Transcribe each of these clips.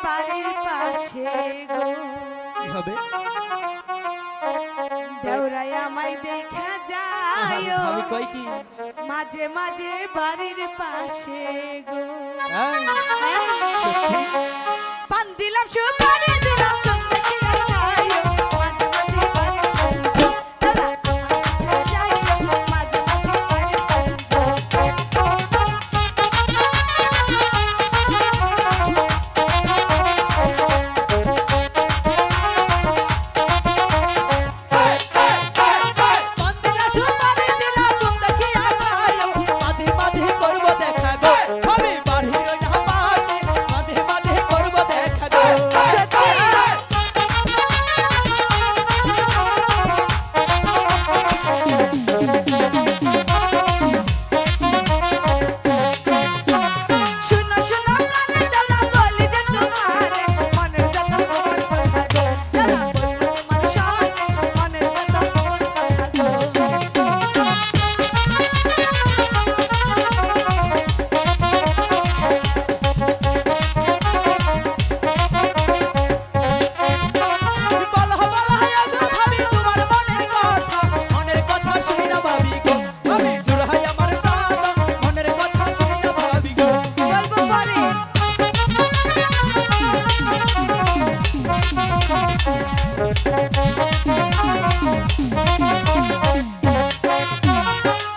বাড়ির পাশে গো কি হবে? দেওরাই আমায় দেখা যায় ভাবি কই কি? মাঝে মাঝে বাড়ির পাশে গো এই, সত্যি? পান দিলাম সুপারি দিলাম চন্দন দিয়া যায় মাঝে মাঝে বাড়ির পাশে গো দেওরা আমায় দেখা যায় মাঝে মাঝে বাড়ির পাশে মন্দিরা সুপারি দিলা চুম দেখিয়া যায় মাঝে মাঝে করব দেখা গো ভাবি বাড়ির না পাশে মাঝে মাঝে করব দেখা গো শুনো শুনো প্রাণের ডালা বলি যে তোমারে মনের যত গোপন কথা গো ডালা বলবো তোমার সঙ্গে মনের যত গোপন কথা গো বল হইয়া গো ভাবি তোমার মনের কথা শুনি না ভাবি গো ভাবি জোর হাই আমার প্রাণ মনের কথা শুনি না ভাবি গো বলবো পরে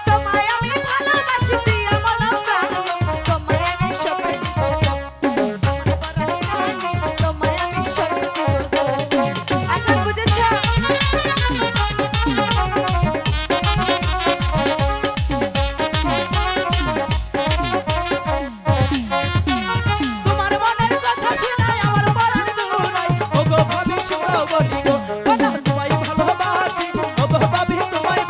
তোমায় আমি ভালোবাসি দিয়া মন প্রাণ তোমায় আমি সপে তোমায় আমি সপে এখন বুঝেছো তোমার মনের কথা শুনাই আমার পরাণ জুড়াই ওগো ভাবি শোনো বলি গো কথা তোমায় ভালোবাসি ওগো ভাবি তোমায়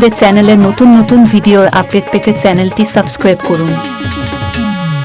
আমাদের চ্যানেলে নতুন নতুন ভিডিওর আপডেট পেতে চ্যানেলটি সাবস্ক্রাইব করুন।